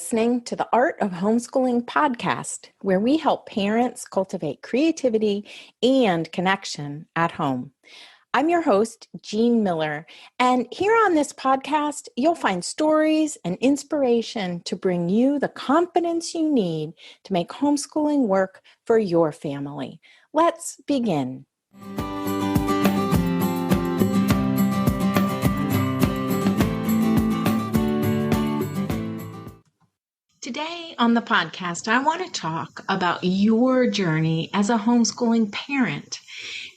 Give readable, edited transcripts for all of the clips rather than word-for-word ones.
listening to the Art of Homeschooling podcast, where we help parents cultivate creativity and connection at home. I'm your host, Jean Miller, and here on this podcast, you'll find stories and inspiration to bring you the confidence you need to make homeschooling work for your family. Let's begin. Today on the podcast, I want to talk about your journey as a homeschooling parent,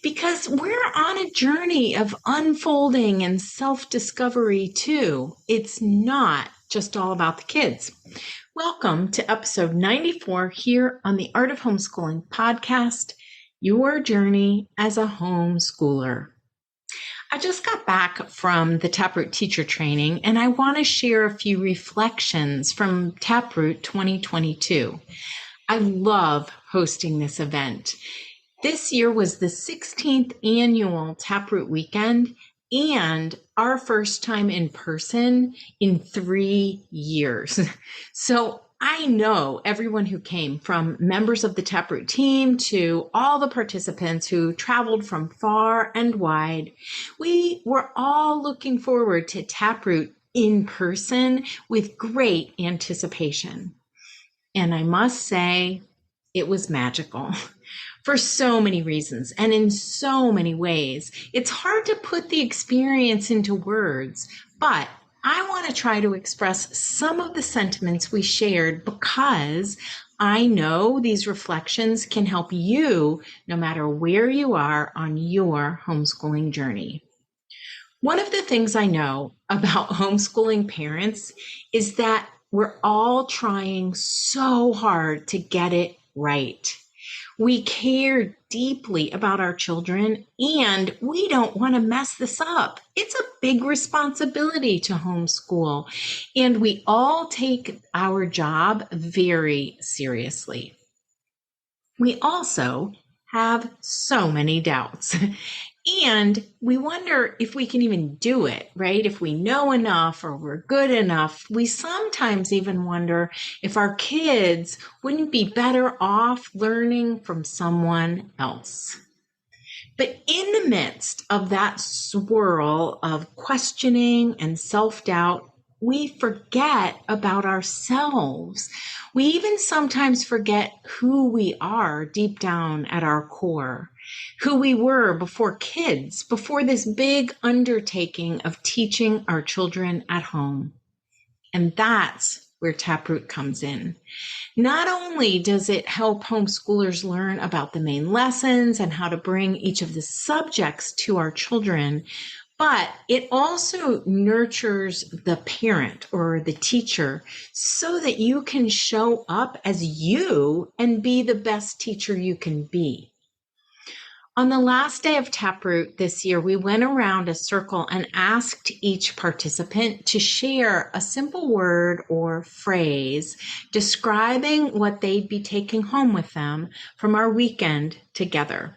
because we're on a journey of unfolding and self-discovery too. It's not just all about the kids. Welcome to episode 94 here on the Art of Homeschooling podcast, your journey as a homeschooler. I just got back from the Taproot teacher training, and I want to share a few reflections from Taproot 2022. I love hosting this event. This year was the 16th annual Taproot weekend and our first time in person in 3 years. So I know everyone who came, from members of the Taproot team to all the participants who traveled from far and wide. We were all looking forward to Taproot in person with great anticipation. And I must say, it was magical for so many reasons and in so many ways. It's hard to put the experience into words, but I want to try to express some of the sentiments we shared because I know these reflections can help you no matter where you are on your homeschooling journey. One of the things I know about homeschooling parents is that we're all trying so hard to get it right. We care deeply about our children, and we don't want to mess this up. It's a big responsibility to homeschool, and we all take our job very seriously. We also have so many doubts, and we wonder if we can even do it, right? If we know enough or we're good enough. We sometimes even wonder if our kids wouldn't be better off learning from someone else. But in the midst of that swirl of questioning and self-doubt, we forget about ourselves. We even sometimes forget who we are deep down at our core, who we were before kids, before this big undertaking of teaching our children at home. And that's where Taproot comes in. Not only does it help homeschoolers learn about the main lessons and how to bring each of the subjects to our children, but it also nurtures the parent or the teacher so that you can show up as you and be the best teacher you can be. On the last day of Taproot this year, we went around a circle and asked each participant to share a simple word or phrase describing what they'd be taking home with them from our weekend together.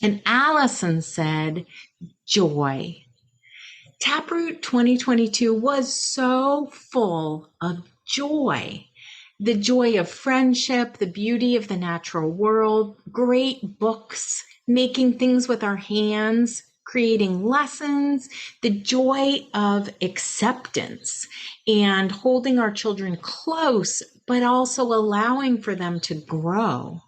And Allison said, joy. Taproot 2022 was so full of joy. The joy of friendship, the beauty of the natural world, great books, making things with our hands, creating lessons, the joy of acceptance and holding our children close, but also allowing for them to grow.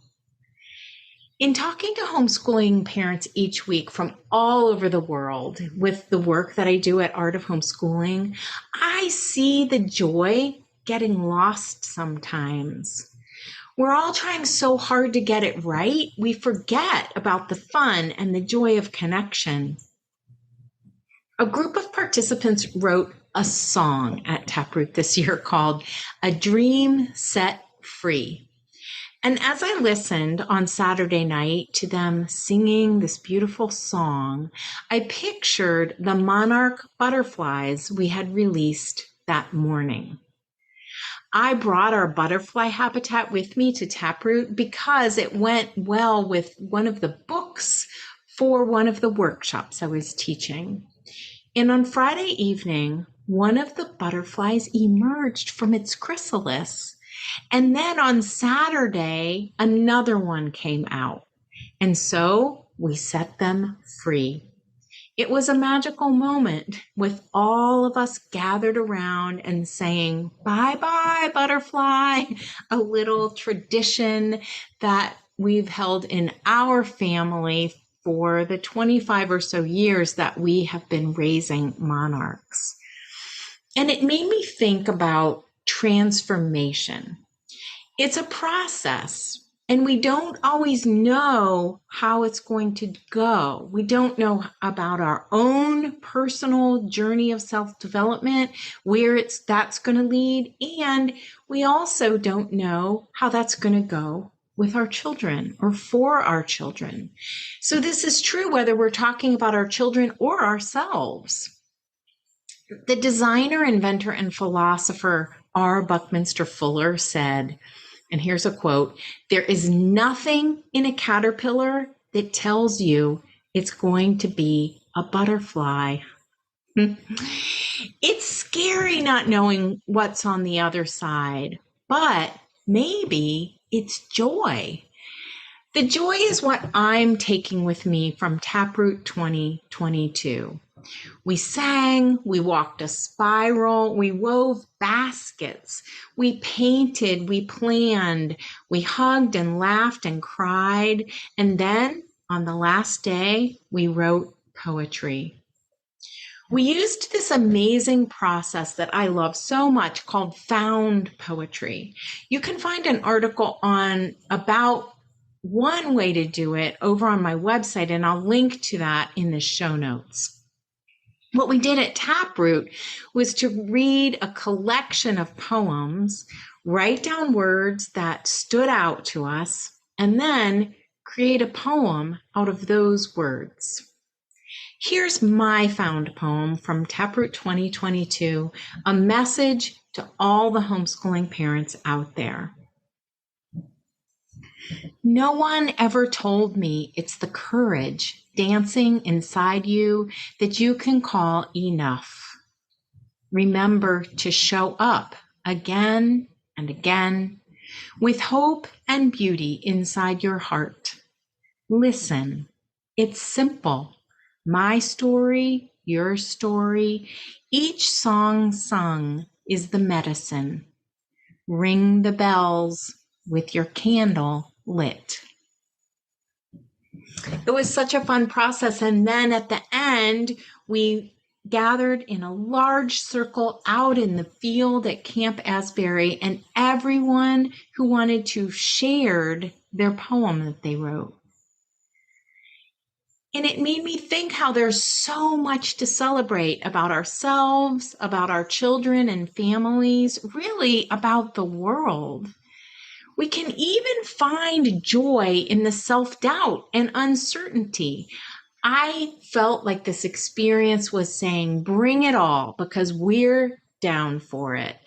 In talking to homeschooling parents each week from all over the world with the work that I do at Art of Homeschooling, I see the joy getting lost sometimes. We're all trying so hard to get it right, we forget about the fun and the joy of connection. A group of participants wrote a song at Taproot this year called A Dream Set Free. And as I listened on Saturday night to them singing this beautiful song, I pictured the monarch butterflies we had released that morning. I brought our butterfly habitat with me to Taproot because it went well with one of the books for one of the workshops I was teaching. And on Friday evening, one of the butterflies emerged from its chrysalis. And then on Saturday, another one came out. And so we set them free. It was a magical moment with all of us gathered around and saying, bye-bye, butterfly, a little tradition that we've held in our family for the 25 or so years that we have been raising monarchs. And it made me think about transformation. It's a process. And we don't always know how it's going to go. We don't know about our own personal journey of self-development, where that's going to lead. And we also don't know how that's going to go with our children or for our children. So this is true whether we're talking about our children or ourselves. The designer, inventor, and philosopher R. Buckminster Fuller said, and here's a quote, "There is nothing in a caterpillar that tells you it's going to be a butterfly." It's scary not knowing what's on the other side, but maybe it's joy. The joy is what I'm taking with me from Taproot 2022. We sang, we walked a spiral, we wove baskets, we painted, we planned, we hugged and laughed and cried. And then on the last day, we wrote poetry. We used this amazing process that I love so much called found poetry. You can find an article on about one way to do it over on my website, and I'll link to that in the show notes. What we did at Taproot was to read a collection of poems, write down words that stood out to us, and then create a poem out of those words. Here's my found poem from Taproot 2022, a message to all the homeschooling parents out there. No one ever told me it's the courage dancing inside you that you can call enough. Remember to show up again and again with hope and beauty inside your heart. Listen, it's simple. My story, your story, each song sung is the medicine. Ring the bells with your candle lit. It was such a fun process. And then at the end, we gathered in a large circle out in the field at Camp Asbury, and everyone who wanted to shared their poem that they wrote. And it made me think how there's so much to celebrate about ourselves, about our children and families, really about the world. We can even find joy in the self-doubt and uncertainty. I felt like this experience was saying, bring it all, because we're down for it.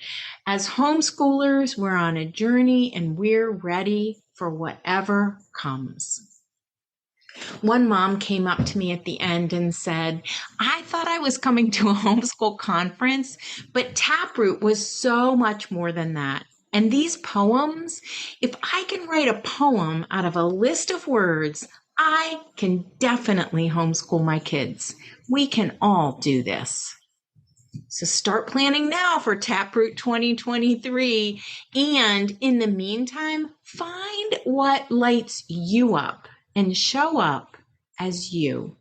As homeschoolers, we're on a journey and we're ready for whatever comes. One mom came up to me at the end and said, I thought I was coming to a homeschool conference, but Taproot was so much more than that. And these poems, if I can write a poem out of a list of words, I can definitely homeschool my kids. We can all do this. So start planning now for Taproot 2023. And in the meantime, find what lights you up and show up as you.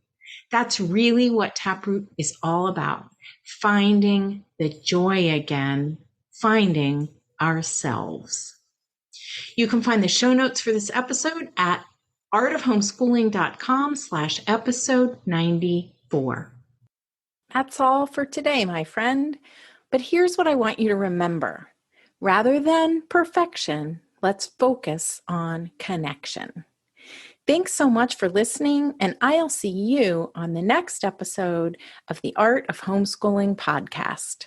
That's really what Taproot is all about. Finding the joy again, finding ourselves. You can find the show notes for this episode at artofhomeschooling.com/episode 94. That's all for today, my friend. But here's what I want you to remember. Rather than perfection, let's focus on connection. Thanks so much for listening, and I'll see you on the next episode of the Art of Homeschooling podcast.